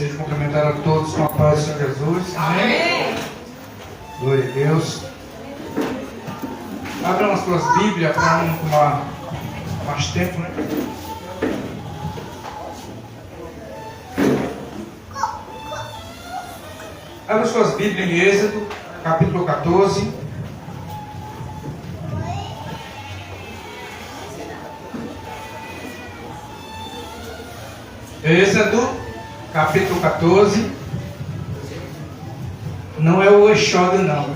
Desejo cumprimentar a todos com a paz do Senhor Jesus. Amém? Glória a Deus. Abram as suas Bíblias para não tomar mais tempo, né? Abram suas Bíblias em Êxodo, capítulo 14. Êxodo, capítulo 14. Não é o Exódio, não.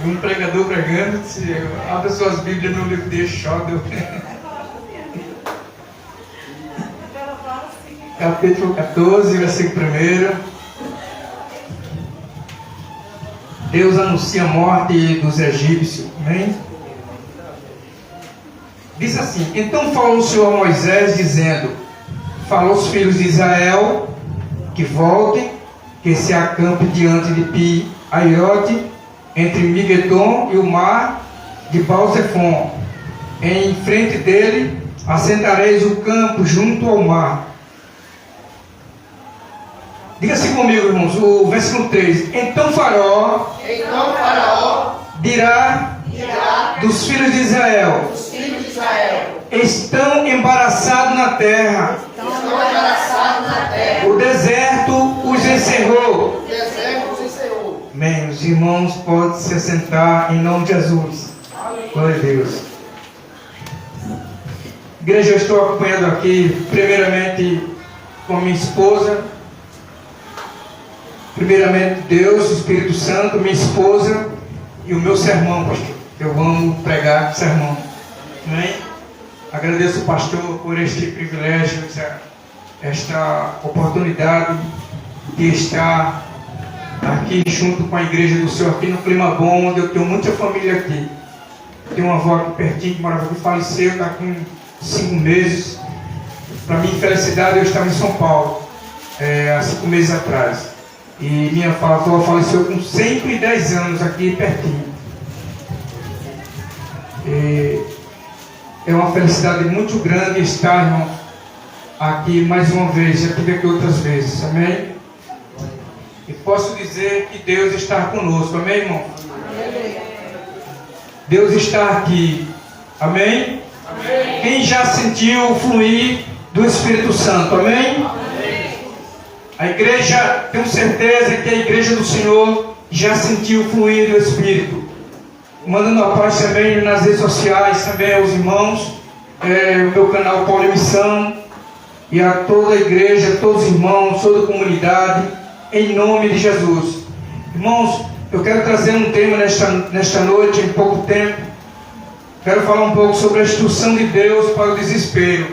Um pregador pregando, abre suas Bíblias no livro de Exódio. Capítulo 14, versículo 1. Deus anuncia a morte dos egípcios. Amém? Diz assim: então falou o Senhor a Moisés, dizendo: fala aos filhos de Israel que voltem, que se acampe diante de Pi-Aiote, entre Migueton e o mar de Baal-Zephon. Em frente dele assentareis o campo junto ao mar. Diga-se comigo, irmãos, o versículo 3. Então Faraó dirá dos filhos de Israel: estão embaraçados na terra. O deserto os encerrou. Amém. Os irmãos podem se assentar em nome de Jesus. Glória a Deus. Igreja, eu estou acompanhado aqui, primeiramente, com minha esposa. Primeiramente, Deus, o Espírito Santo, minha esposa e o meu sermão, pastor. Eu amo pregar sermão. Amém? Agradeço o pastor por este privilégio, esta oportunidade de estar aqui junto com a igreja do Senhor, aqui no clima bom, onde eu tenho muita família aqui. Tenho uma avó aqui pertinho que morava aqui, faleceu, está com 5 meses. Para minha infelicidade, eu estava em São Paulo, há 5 meses atrás. E minha avó faleceu com 110 anos aqui pertinho. É uma felicidade muito grande estar, irmão, aqui mais uma vez. Já estive aqui outras vezes, amém? E posso dizer que Deus está conosco, amém, irmão? Amém. Deus está aqui, amém? Amém. Quem já sentiu o fluir do Espírito Santo, amém? Amém. A igreja, tenho certeza que a igreja do Senhor já sentiu o fluir do Espírito. Mandando a paz também nas redes sociais, também aos irmãos, o meu canal Paulo e Missão, e a toda a igreja, todos os irmãos, toda a comunidade, em nome de Jesus. Irmãos, eu quero trazer um tema nesta noite, em pouco tempo. Quero falar um pouco sobre a instrução de Deus para o desespero.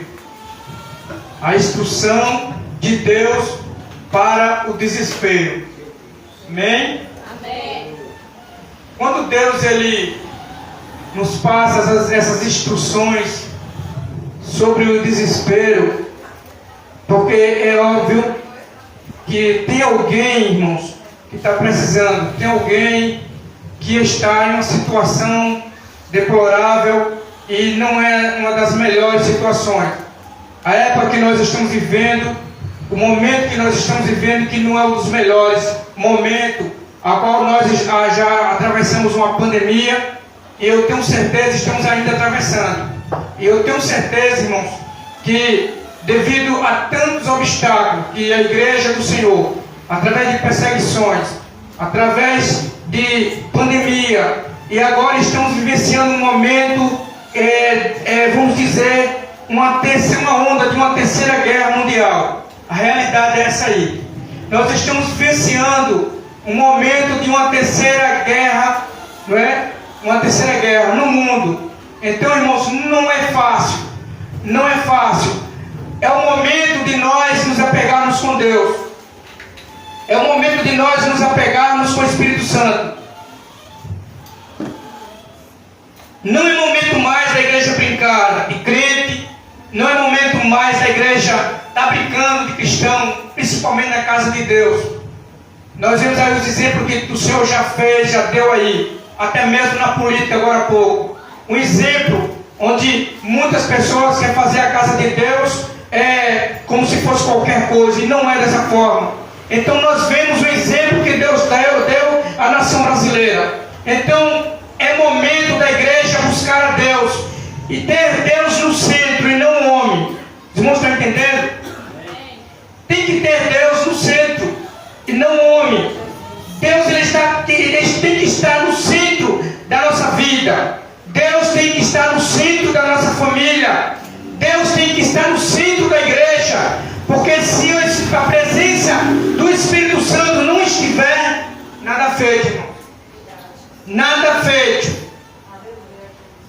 A instrução de Deus para o desespero. Amém? Amém. Quando Deus ele nos passa essas instruções sobre o desespero, porque é óbvio que tem alguém, irmãos, que está precisando, tem alguém que está em uma situação deplorável e não é uma das melhores situações. A época que nós estamos vivendo, o momento que nós estamos vivendo, que não é um dos melhores momentos, a qual nós já atravessamos uma pandemia, e eu tenho certeza, estamos ainda atravessando. E eu tenho certeza, irmãos, que devido a tantos obstáculos que a igreja do Senhor, através de perseguições, através de pandemia, e agora estamos vivenciando um momento, vamos dizer, uma onda de uma terceira guerra mundial. A realidade é essa aí. Nós estamos vivenciando um momento de uma terceira guerra, não é? Uma terceira guerra no mundo. Então, irmãos, não é fácil. Não é fácil. É o momento de nós nos apegarmos com Deus. É o momento de nós nos apegarmos com o Espírito Santo. Não é momento mais da igreja brincar de crente. Não é momento mais da igreja estar brincando de cristão, principalmente na casa de Deus. Nós vemos aí os exemplos que o Senhor já fez, já deu aí, até mesmo na política agora há pouco. Um exemplo onde muitas pessoas querem fazer a casa de Deus como se fosse qualquer coisa, e não é dessa forma. Então nós vemos o exemplo que Deus deu à nação brasileira. Então é momento da igreja buscar a Deus e ter Deus no centro e não o homem. Os irmãos estão entendendo? Tem que ter Deus no centro e não o homem. Deus ele tem que estar no centro da nossa vida. Deus tem que estar no centro da nossa família. Deus tem que estar no centro da igreja. Porque se a presença do Espírito Santo não estiver, nada feito, irmão. Nada feito.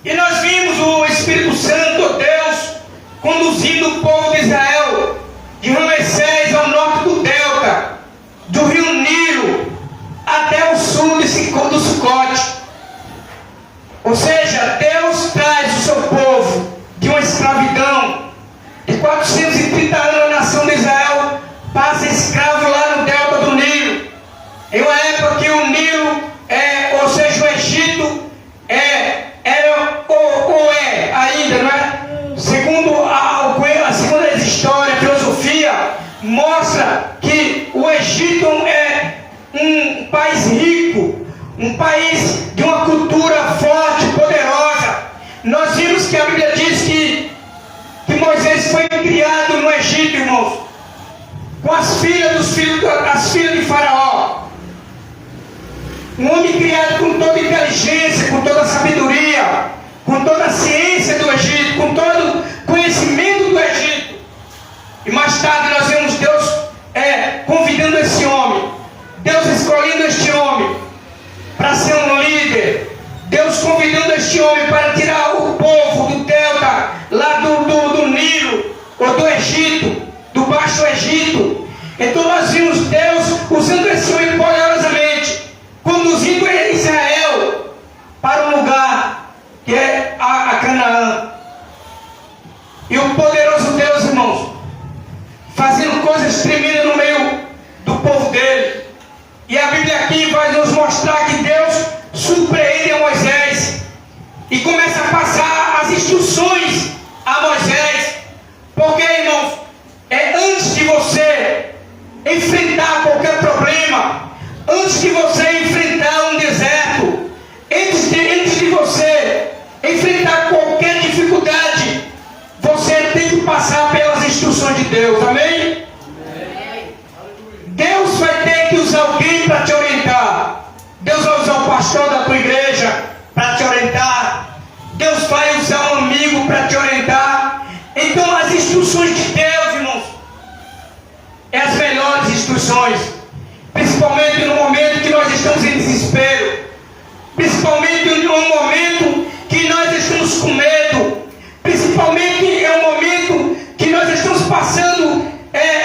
E nós vimos o Espírito Santo, Deus, conduzindo o povo de Israel de Ramessés ao norte do delta, do rio Nilo, até o sul do Sucote. Ou seja, Deus traz o seu povo de uma escravidão de 430 anos. A nação de Israel passa escravo lá no delta do Nilo, em uma época que o Nilo, ou seja, o Egito, era ou é ainda, não é? Segundo as histórias, a filosofia mostra que o Egito é um país rico, um país de uma cultura forte, poderosa. Nós vimos que a Bíblia diz que Moisés foi criado no Egito, irmãos, com as filhas de Faraó. Um homem criado com toda a inteligência, com toda a sabedoria, com toda a ciência do Egito, com todo o conhecimento do Egito. E mais tarde nós vemos Deus convidando esse homem, Deus escolhendo este homem para ser um líder, Deus convidando este homem para tirar o povo do delta, lá do Nilo, ou do Egito, do Baixo Egito. Então nós vimos Deus usando esse homem poderosamente, conduzindo Israel para um lugar que é a Canaã. E o poderoso Deus, irmãos, fazendo coisas tremendas no meio do povo dele. E a Bíblia aqui vai nos mostrar que Deus surpreende a Moisés e começa a passar as instruções a Moisés. Porque, irmãos, antes de você enfrentar qualquer problema, antes de você enfrentar um deserto, antes de você enfrentar qualquer dificuldade, você tem que passar pelas instruções de Deus. Amém? Deus vai ter que usar alguém para te orientar. Deus vai usar o pastor da tua igreja para te orientar. Deus vai usar um amigo para te orientar. Então as instruções de Deus, irmãos, é as melhores instruções. Principalmente no momento que nós estamos em desespero. Principalmente no momento que nós estamos com medo. Principalmente é um momento que nós estamos passando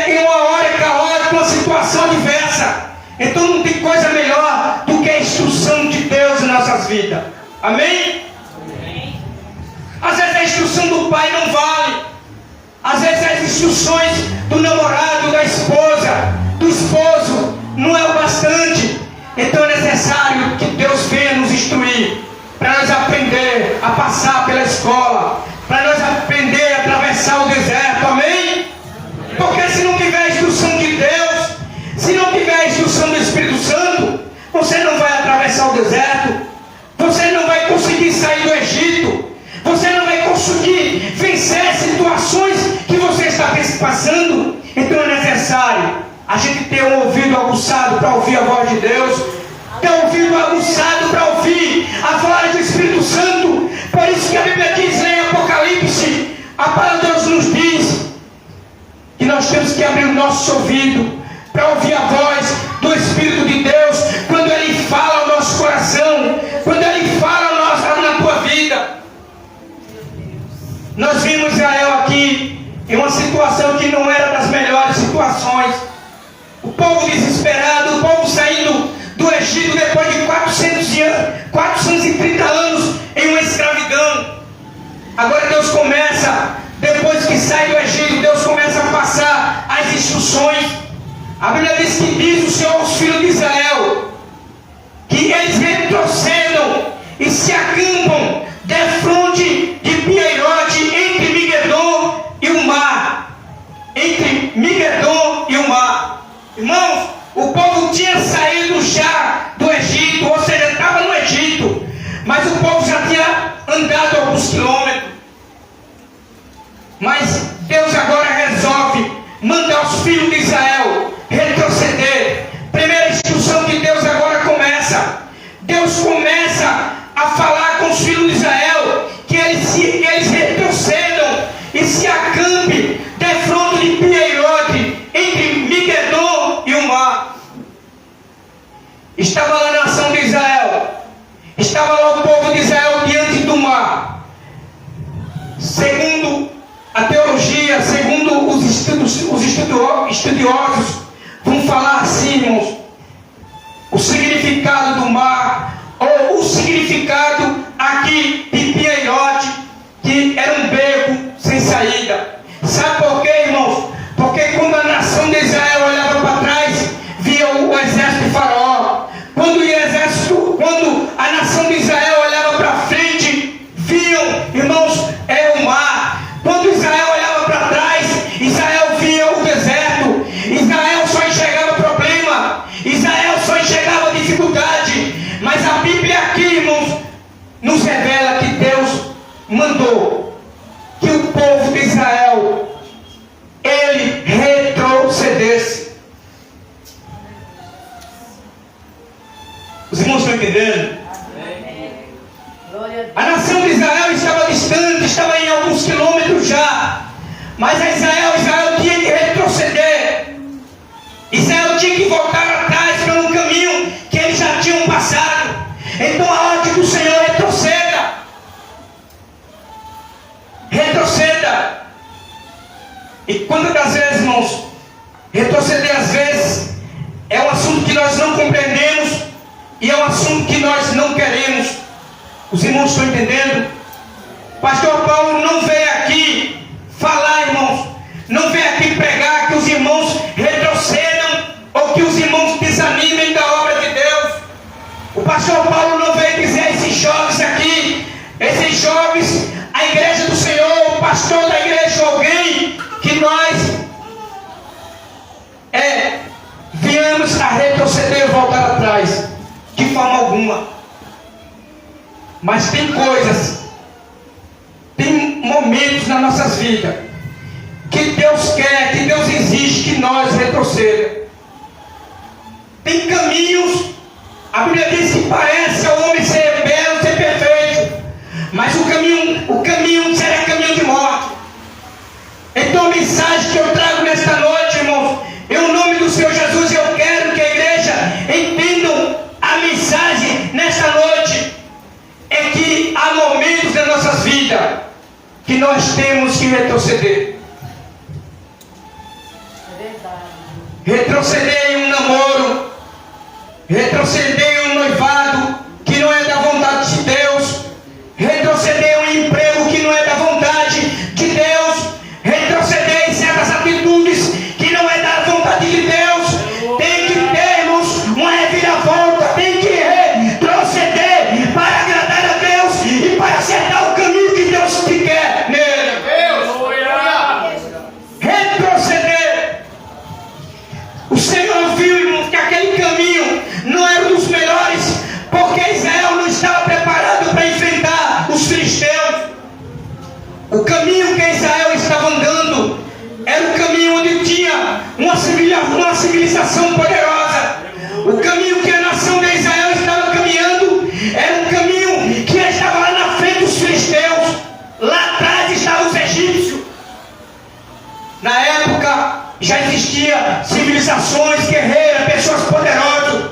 em uma hora caótica, uma situação adversa. Então não tem coisa melhor do que a instrução de Deus em nossas vidas. Amém? Amém. Às vezes a instrução do pai não vale. Às vezes as instruções do namorado, da esposa, do esposo não é o bastante. Então é necessário que Deus venha nos instruir, para nós aprender a passar pela escola, para nós aprender a atravessar o deserto. Amém? Porque se não tiver a instrução de Deus, se não tiver a instrução do Espírito Santo, você não vai atravessar o deserto, você não vai conseguir sair do Egito, você não vai conseguir vencer situações que você está passando. Então é necessário a gente ter um ouvido aguçado para ouvir a voz de Deus, ter um ouvido aguçado para ouvir a voz do Espírito Santo. Por isso que a Bíblia diz em Apocalipse, a palavra de Deus nos diz que nós temos que abrir o nosso ouvido para ouvir a voz do Espírito de Deus, quando Ele fala ao nosso coração, quando Ele fala na tua vida. Nós vimos Israel aqui em uma situação que não era das melhores situações. O povo desesperado, o povo saindo do Egito depois de 430 anos em uma escravidão. Agora Deus começa, depois que sai do Egito, Deus começa a passar as instruções. A Bíblia diz o Senhor aos filhos de Israel, que eles retrocedam e se acampam defronte de Pi Irmãos, o povo tinha saído já do Egito, ou seja, estava no Egito, mas o povo já tinha andado alguns quilômetros. Mas Deus agora resolve mandar os filhos de Israel retroceder. Primeira instrução que Deus agora começa. Deus começa a falar com os filhos de Israel que eles retrocedam e se acampem defronte de Pi-Hahirote, entre Migdol e o mar. Estava lá a nação de Israel, estava lá o povo de Israel diante do mar. Segundo a teologia, segundo os estudiosos, vão falar assim, irmãos, o significado do mar, ou o significado aqui de Pi-Hahirote, que era um beco sem saída. Sabe por quê, irmãos? Porque quando a nação de Israel olhava para trás, via o exército de Faraó. Quando a nação de Israel olhava para frente, viam, irmãos, o mar. Quando Israel olhava para trás, Israel via o deserto. Israel só enxergava problema, Israel só enxergava dificuldade. Mas a Bíblia aqui, irmãos, nos revela que Deus mandou que o povo de Israel, ele retrocedesse. Os irmãos estão entendendo? A nação de Israel estava distante, estava em alguns quilômetros já. Mas a Israel tinha que retroceder. Israel tinha que voltar atrás para um caminho que eles já tinham passado. Então a ordem do Senhor: retroceda. Retroceda. E quantas das vezes, irmãos, retroceder às vezes é um assunto que nós não compreendemos e é um assunto que nós não queremos. Os irmãos estão entendendo? Pastor Paulo não veio aqui falar, irmãos, não veio aqui pregar que os irmãos retrocedam ou que os irmãos desanimem da obra de Deus. O pastor Paulo não veio dizer a esses jovens aqui, esses jovens, a igreja do Senhor, o pastor da igreja, alguém que nós viemos a retroceder e voltar atrás. De forma alguma. Mas tem coisas, tem momentos nas nossas vidas que Deus quer, que Deus exige que nós retrocedamos. Tem caminhos, a Bíblia diz que parece ao homem ser belo, ser perfeito, mas o caminho será caminho de morte. Então a mensagem que eu trago nesta noite, irmãos, em nome do Senhor Jesus, eu quero que a igreja entenda a mensagem nesta noite. É que há momentos nas nossas vidas que nós temos que retroceder. É verdade. Retroceder em um namoro, retroceder em um noivado que não é da vontade de Deus, retroceder em um emprego que não é da vontade de Deus, retroceder em certas atitudes que não é da vontade de Deus. Tem que termos uma reviravolta, tem que retroceder para agradar a Deus e para acertar o caminho que Deus te quer nele. Retroceder. O Senhor viu, irmãos, que aquele caminho não era um dos melhores, porque Israel não estava preparado para enfrentar os filisteus. O caminho que Israel estava andando era o caminho onde tinha uma civilização poderosa. O caminho que a nação de Israel estava caminhando era um caminho que estava lá na frente dos filisteus. Lá atrás estavam os egípcios. Na época já existia civilizações guerreiras, pessoas poderosas.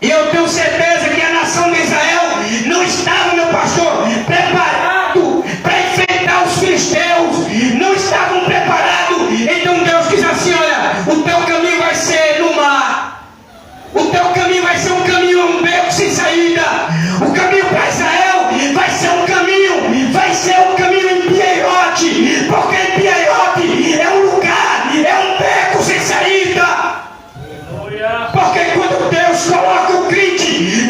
E eu tenho certeza que a nação de Israel não estava, meu pastor, preparado para enfrentar os filisteus. Não estavam preparados. Então Deus diz assim: olha, o teu caminho vai ser no mar. O teu caminho vai ser um caminho, um beco sem saída. O caminho para Israel vai ser um caminho em Pi-Hahirote, porque Pi-Hahirote é um lugar, é um beco sem saída. Porque quando Deus coloca o crente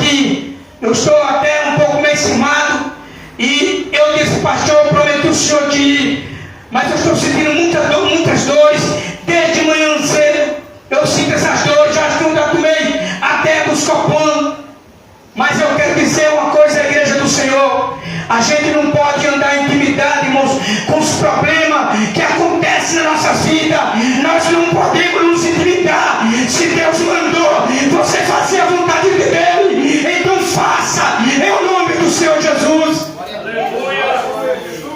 aqui, eu estou até um pouco meio cimado, e eu disse, pastor, eu prometi ao senhor de ir, mas eu estou sentindo muitas dores, desde manhã cedo, eu sinto essas dores, já tomei até Buscopan. Mas eu quero dizer uma coisa à igreja do Senhor: a gente não pode andar em intimidade, irmãos, com os problemas que acontecem na nossa vida. Nós não podemos nos intimidar. Se Deus mandou você fazer a vontade dele, então faça, em nome do Senhor Jesus.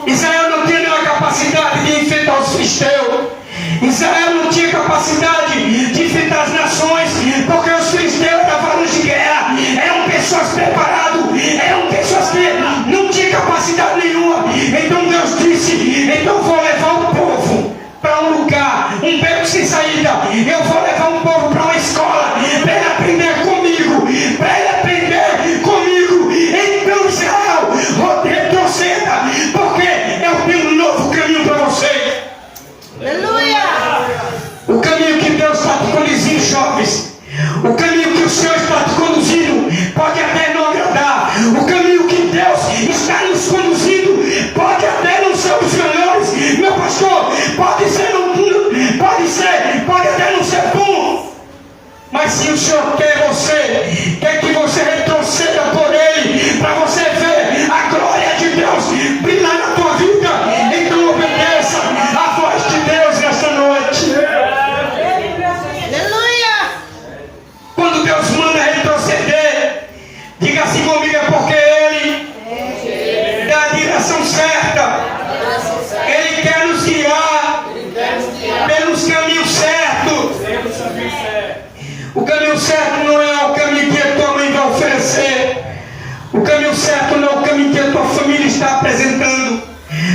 Israel não tinha nenhuma capacidade de enfrentar os filisteus. Israel não tinha capacidade de enfrentar as nações, porque os filisteus eram varões de guerra, eram pessoas preparadas, eram pessoas que não tinham capacidade nenhuma. Então Deus disse: então vou levar o povo para um lugar, um beco sem saída. Eu vou levar um povo para uma escola, para ele aprender comigo, para ele aprender comigo. Então Israel, retroceda, porque eu tenho um novo caminho para você. Aleluia! O caminho que Deus está te conduzindo, jovens, o caminho que o Senhor está te conduzindo pode até não agradar. O caminho que Deus está nos conduzindo pode até não ser os melhores, meu pastor, pode até não ser bom. Mas se o Senhor quer que você retroceda por Ele, para você ver a glória de Deus brilhar na tua vida, então obedeça a voz de Deus nesta noite. Aleluia! Quando Deus manda retroceder, diga assim comigo: é porque Ele dá a direção certa. Ele quer nos guiar pelos caminhos certos. O caminho certo não é o caminho que a tua mãe vai oferecer. O caminho certo não é o caminho que a tua família está apresentando.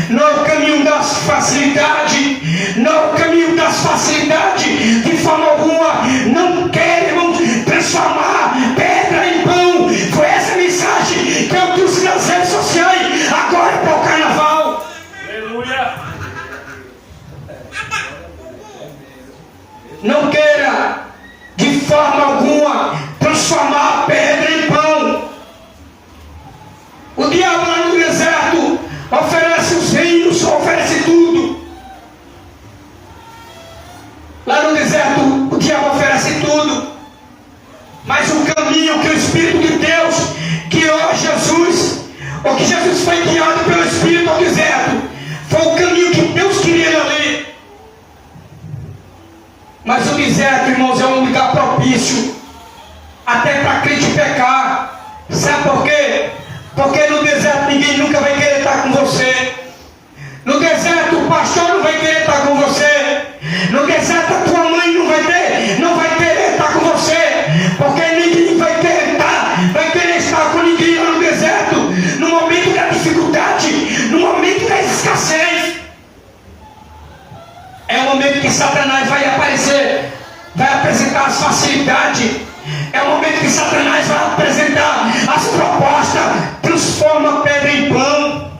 Não é o caminho das facilidades. Não é o caminho das facilidades. De forma alguma. Não queremos transformar pedra em pão. Foi essa a mensagem que eu trouxe nas redes sociais agora para o carnaval. Aleluia. Não queira de forma alguma transformar a pedra em pão. O diabo lá no deserto oferece os reinos, oferece tudo. Lá no deserto o diabo oferece tudo. Mas o caminho que o Espírito de Deus guiou a Jesus, ou que Jesus foi guiado pelo Espírito ao deserto, foi o caminho que Deus queria ele ali. Mas o deserto, irmãos, é um lugar propício até para crente pecar. Sabe por quê? Porque no deserto ninguém nunca vai querer estar com você. No deserto o pastor não vai querer estar com você. No deserto a tua mãe não vai querer estar com você. Porque ninguém vai querer estar com ninguém lá no deserto. No momento da dificuldade, no momento da escassez. É o momento que Satanás vai aparecer, vai apresentar as facilidades. É o momento que Satanás vai apresentar as propostas. Transforma a pedra em pão.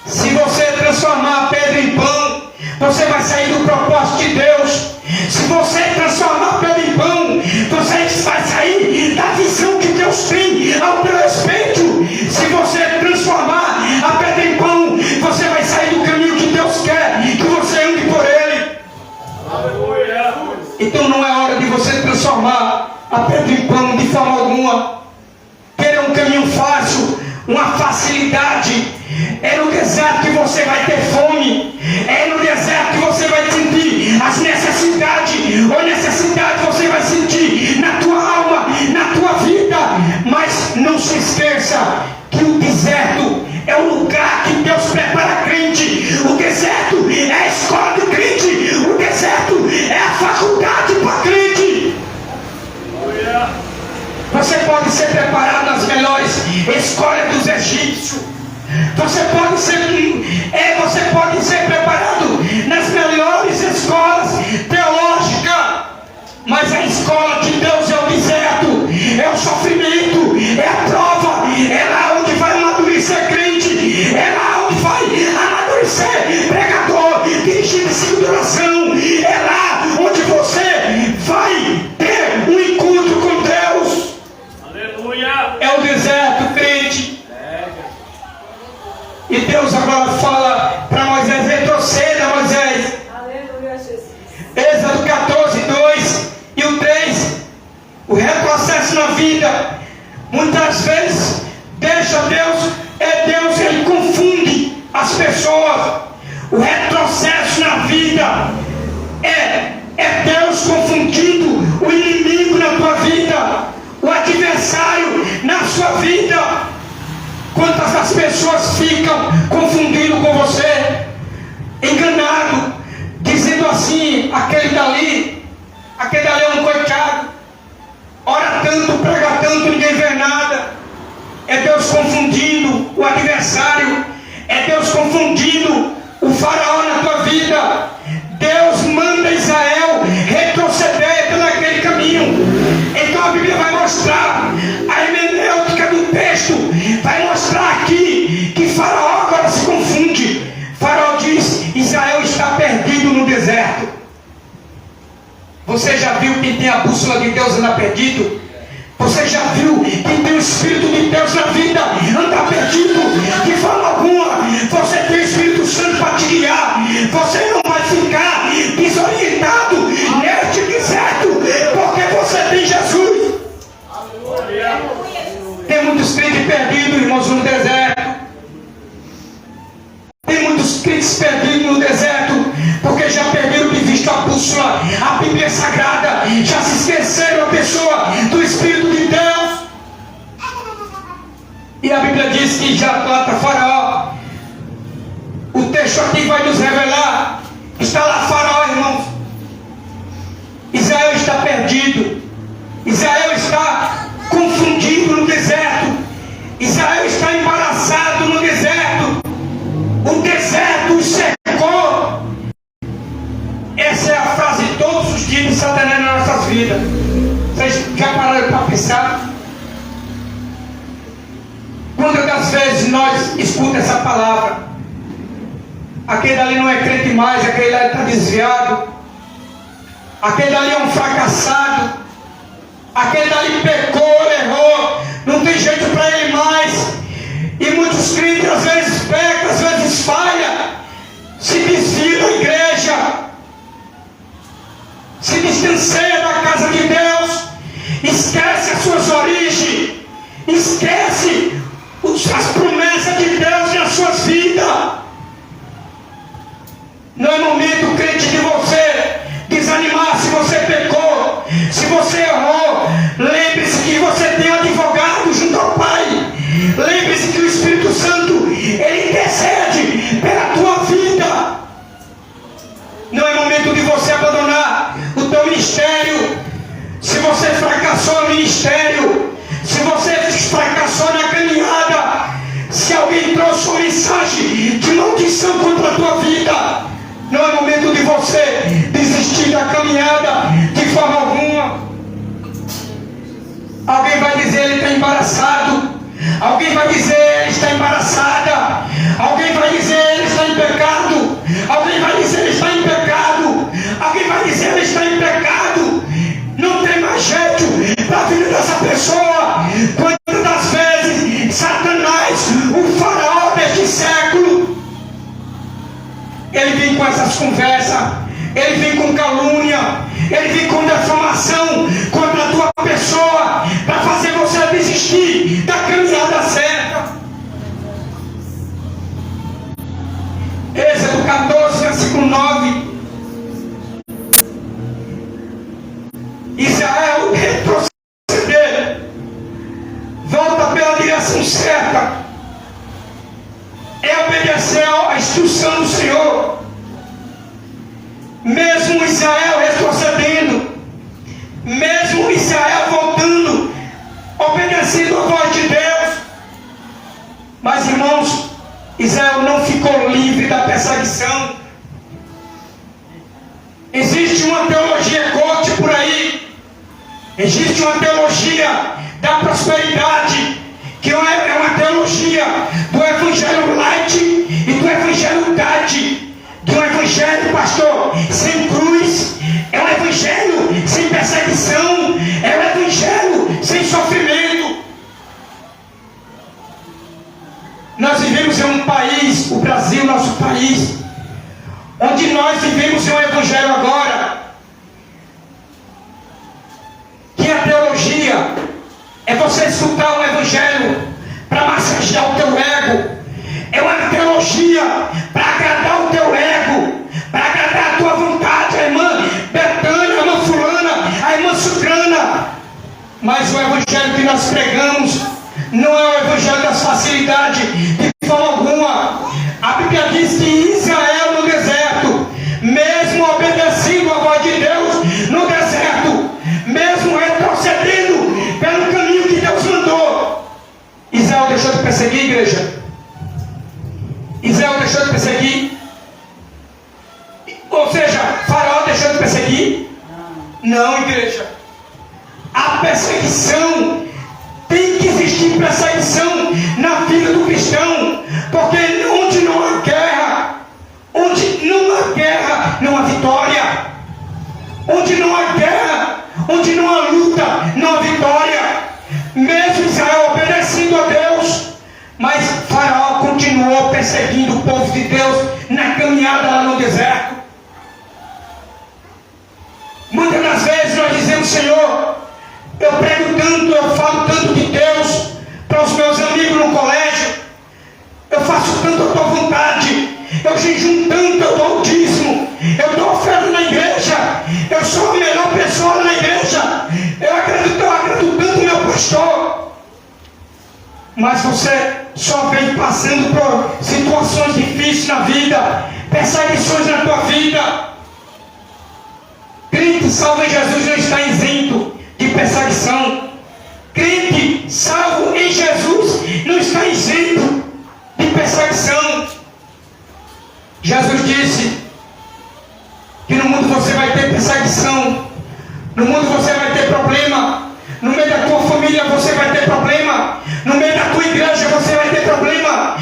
Se você transformar a pedra em pão, você vai sair do propósito de Deus. Se você transformar a pedra em pão, você vai sair da visão que Deus tem ao teu respeito. Se você transformar a pedra em pão, você vai sair do caminho que Deus quer que você ande por Ele. Aleluia. Então não é hora de você transformar a pedra em pão de forma alguma. Querer um caminho fácil, uma facilidade. É no deserto que você vai ter fome. É no deserto que você vai sentir as necessidades. Ou necessidade você vai sentir na tua alma, na tua vida. Mas não se esqueça que o deserto é o lugar que Deus prepara crente. O deserto é a escola do crente. O deserto é a faculdade para crente. Você pode ser preparado nas melhores escolas dos egípcios. Você pode ser preparado nas melhores escolas teológicas. Mas a escola de Deus é o deserto, é o sofrimento, é a prova. É lá onde vai amadurecer crente. É lá onde vai amadurecer pregador, dirigindo segundo oração. É lá onde você vai ter um encontro com Deus. agora fala para Moisés: retroceda, Moisés. Aleluia, Jesus. Êxodo 14, 2 e o 3. O retrocesso na vida, muitas vezes, deixa Deus, ele confunde as pessoas. O retrocesso na vida é Deus confundindo o inimigo na tua vida, o adversário na sua vida. Quantas as pessoas ficam confundindo com você, enganado, dizendo assim: aquele dali é um coitado, ora tanto, prega tanto, ninguém vê nada. É Deus confundindo o adversário, é Deus confundindo o faraó na tua vida. Deus manda Israel retroceder pelo aquele caminho. Então a Bíblia vai mostrar, a hermenêutica do texto vai mostrar aqui que faraó agora se confunde. Faraó diz: Israel está perdido no deserto. Você já viu quem tem a bússola de Deus anda perdido? Você já viu quem tem o Espírito de Deus na vida anda perdido? De forma alguma. Você tem o Espírito Santo para te guiar. Você não vai ficar desorientado neste deserto, porque você tem Jesus. Tem muitos crentes perdidos, irmãos, no deserto. Tem muitos crentes perdidos no deserto, porque já perderam de vista a bússola, a Bíblia Sagrada, já se esqueceram a pessoa do Espírito de Deus. E a Bíblia diz que já planta Faraó. O texto aqui vai nos revelar: está lá Faraó, irmãos. Israel está perdido, Israel está confundido no deserto, Israel está embaraçado no deserto. O deserto o cercou. Essa é a frase de todos os dias de Satanás nas nossas vidas. Vocês já pararam para pensar? Quantas das vezes nós escutamos essa palavra? Aquele ali não é crente mais, aquele ali está desviado, aquele ali é um fracassado, aquele ali pecou, errou, não tem jeito para ele mais. E muitos crentes às vezes pecam, às vezes falha, se desvia da igreja, se distancia da casa de Deus, esquece as suas origens, esquece as promessas de Deus nas suas vidas. Não é momento, crente, de você desanimar se você pecou, se você errou. Lembre-se que você tem um advogado junto ao Pai. Lembre-se que o Espírito Santo, ele intercede pela tua vida. Não é momento de você abandonar o teu ministério. Se você fracassou no ministério, se você fracassou na caminhada, se alguém trouxe uma mensagem de maldição contra a tua vida, não é momento de você desistir da caminhada de forma alguma. Alguém vai dizer: ele está embaraçado. Alguém vai dizer: ele está embaraçada. Alguém vai dizer: ele está em pecado. Alguém vai dizer: ele está em pecado. Alguém vai dizer: ele está em pecado. Não tem mais jeito para a vida dessa pessoa. Quantas das vezes Satanás, o faraó deste século, ele vem com essas conversas, ele vem com calúnia, ele vem com defamação contra a tua pessoa, para fazer você desistir da caminhada certa. Êxodo 14, versículo 9. Israel retroceder, volta pela direção certa, é obedecer à instrução do Senhor. Mesmo Israel retrocedendo, mesmo Israel voltando, obedecendo a voz de Deus, mas irmãos, Israel não ficou livre da perseguição. Existe uma teologia coach por aí, existe uma teologia da prosperidade, que é uma teologia do evangelho light e do evangelho diet, de um evangelho, pastor, sem cruz, é um evangelho sem perseguição, é um evangelho sem sofrimento. Nós vivemos vivemos em um país, o Brasil, nosso país, onde nós vivemos em um evangelho agora, que a teologia é você escutar um evangelho para massagear o teu ego, é uma teologia para agradar o teu ego, para agradar a tua vontade, a irmã Betânia, a irmã fulana, a irmã Sucrana. Mas o evangelho que nós pregamos não é o evangelho das facilidades de forma alguma. A Bíblia diz que Israel no deserto, mesmo obedecendo a voz de Deus no deserto, mesmo retrocedendo pelo caminho que Deus mandou, Israel deixou de perseguir, igreja? Israel deixou de perseguir? Ou seja, Faraó deixou de perseguir? Não, igreja. A perseguição, tem que existir perseguição na vida do cristão, porque onde não há guerra, não há vitória. Onde não há guerra, onde não há luta, não há vitória. Mesmo Israel obedecendo a Deus, mas Faraó continuou perseguindo o povo de Deus na caminhada lá no deserto. Muitas das vezes nós dizemos: Senhor, eu prego tanto, eu falo tanto de Deus para os meus amigos no colégio, eu faço tanto a tua vontade, eu jejum tanto, eu dou o dízimo, eu dou oferta na igreja, eu sou a melhor pessoa na igreja, eu agrado tanto o meu pastor. Mas você só vem passando por situações difíceis na vida, perseguições na tua vida. Crente salvo em Jesus não está isento de perseguição. Crente salvo em Jesus não está isento de perseguição. Jesus disse que no mundo você vai ter perseguição, no mundo você vai ter problema, no meio da tua família você vai ter problema, no meio da tua igreja você vai ter problema,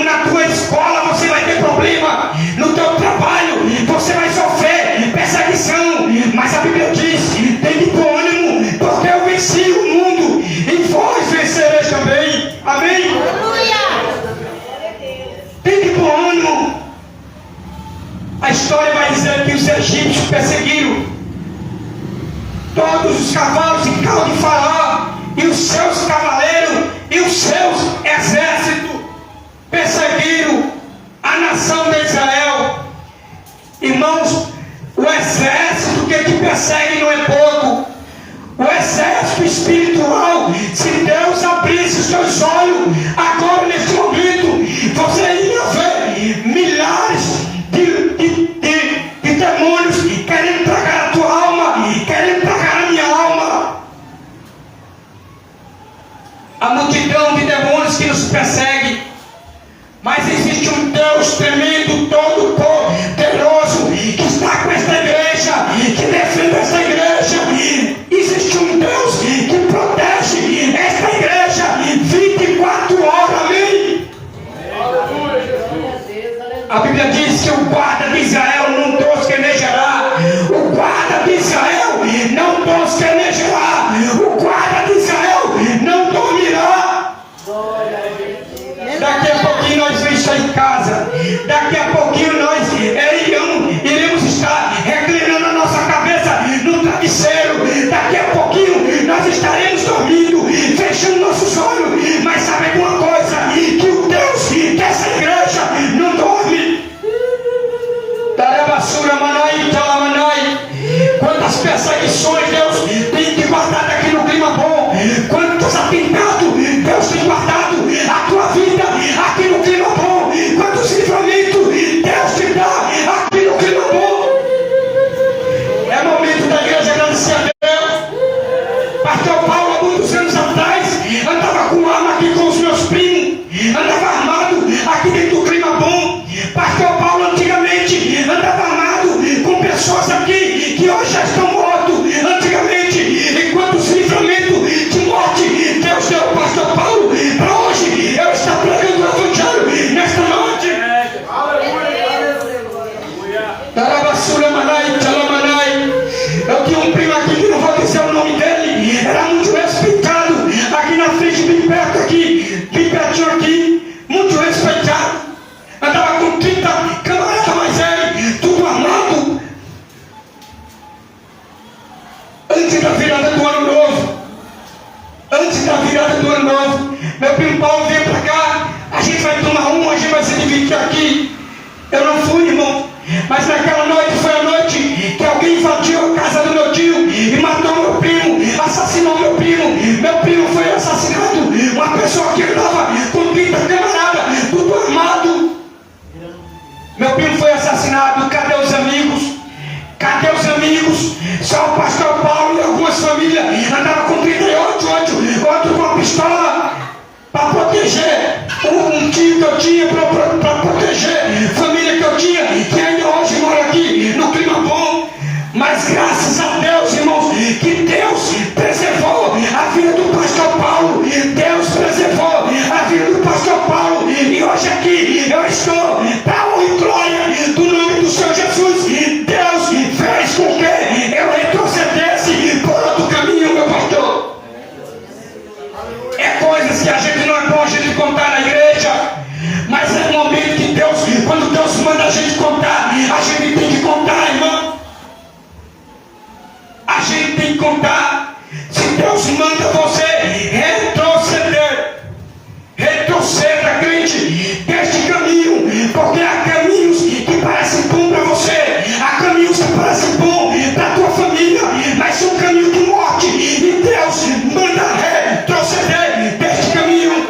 na tua escola você vai ter problema, no teu trabalho você vai sofrer perseguição. Mas a Bíblia diz: tem de bom ânimo, porque eu venci o mundo e vós vencereis também. Amém? Tem de bom ânimo. A história vai dizer que os egípcios perseguiram todos os cavalos e carros de Faraó, e os seus cavaleiros e os seus exércitos perseguiram a nação de Israel. Irmãos, o exército que te persegue não é pouco. O exército espiritual, se Deus abrisse os seus olhos agora neste momento, você iria ver milhares de demônios querendo tragar a tua alma, querendo tragar a minha alma. A multidão de demônios que nos persegue, mas existe um Deus tremendo, todo poderoso, que está com esta igreja, que defende esta igreja. Existe um Deus que protege esta igreja 24 horas, amém? A Bíblia diz que o guarda de Israel não tosquenejará. O guarda de Israel não tosquenejará. O guarda de Israel não dormirá. Daqui a pouquinho nós vamos estar em casa. Daqui antes da virada do ano novo, meu primo Paulo veio para cá, a gente vai tomar uma, a gente vai se dividir aqui. Eu não fui, irmão, mas naquela noite foi a noite que alguém invadiu a casa do meu tio e matou meu primo, assassinou meu primo. Meu primo foi assassinado, uma pessoa que andava com 30 camaradas, tudo armado. Meu primo foi assassinado. Cadê os amigos? Cadê os amigos? Só o pastor Paulo e algumas famílias andavam com 38, outro com a pistola para proteger um tio que eu tinha, para proteger família que eu tinha, que ainda hoje mora aqui no clima bom. Mas graças a Deus, irmãos, que Deus preservou a vida do pastor Paulo. Deus preservou a vida do pastor Paulo. E hoje aqui eu estou para honra e glória do nome do Senhor Jesus. Deus fez com que eu retrocedesse por outro caminho, meu pastor. É coisas que a gente não é bom a gente contar na igreja, mas é um momento que Deus, quando Deus manda a gente contar, a gente tem que contar, irmão. A gente tem que contar. Se Deus manda você retroceder, retroceda, crente, deste caminho, porque há caminhos que parecem bons para você, há caminhos que parecem bons para a tua família, mas são caminhos de morte, e Deus manda retroceder deste caminho.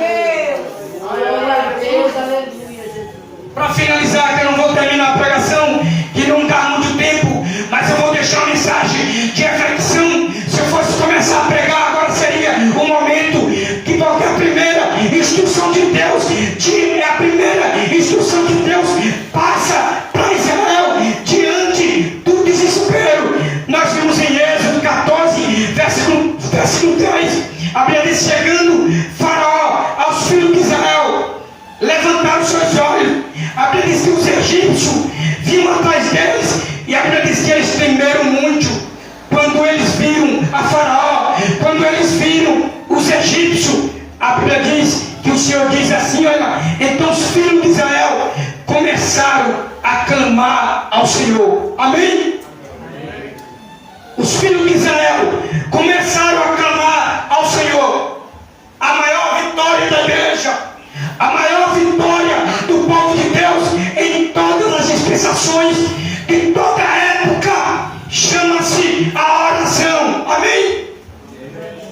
Para finalizar, que eu não vou terminar a pregação, que não dá muito tempo, mas eu vou deixar uma mensagem de reflexão. Se eu fosse começar a pregar, agora seria o momento que, porque a primeira instrução de Deus, é a primeira instrução que Deus passa para Israel diante do desespero. Nós vimos em Êxodo 14, versículo 3, a Bíblia diz: chegando Faraó aos filhos de Israel, levantaram seus olhos. A Bíblia diz que os egípcios vinham atrás deles, e a Bíblia diz que eles temeram muito quando eles viram a Faraó, quando eles viram os egípcios. A Bíblia diz que o Senhor diz assim: olha, então os filhos de Israel começaram a clamar ao Senhor. Amém? Os filhos de Israel começaram a clamar ao Senhor. A maior vitória da igreja, a maior vitória do povo de Deus em todas as dispensações, de toda a época, chama-se a oração. Amém?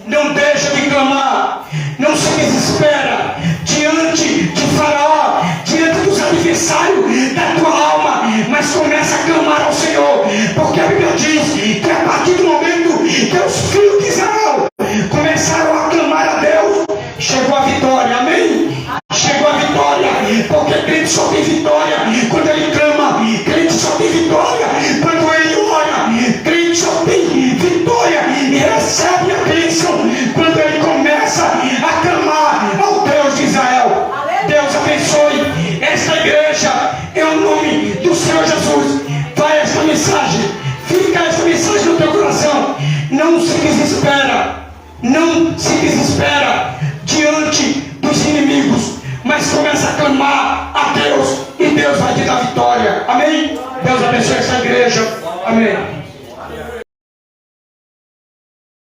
Não deixa de clamar, não se desespera diante de Faraó, diante dos adversários da tua alma, mas começa a clamar ao Senhor, porque a Bíblia diz que a partir do momento que os filhos de Israel começaram a clamar a Deus, chegou a vitória. Amém? Chegou a vitória, porque crente só tem vitória quando ele clama, crente só tem vitória quando ele ora, crente só tem vitória e recebe a bênção quando ele começa a clamar ao Deus de Israel. Deus abençoe esta igreja em nome do Senhor Jesus. Vai esta mensagem, fica esta mensagem no teu coração. Não se desespera, não se desespera diante dos inimigos, mas começa a clamar a Deus, e Deus vai te dar vitória. Amém? Deus abençoe essa igreja. Amém.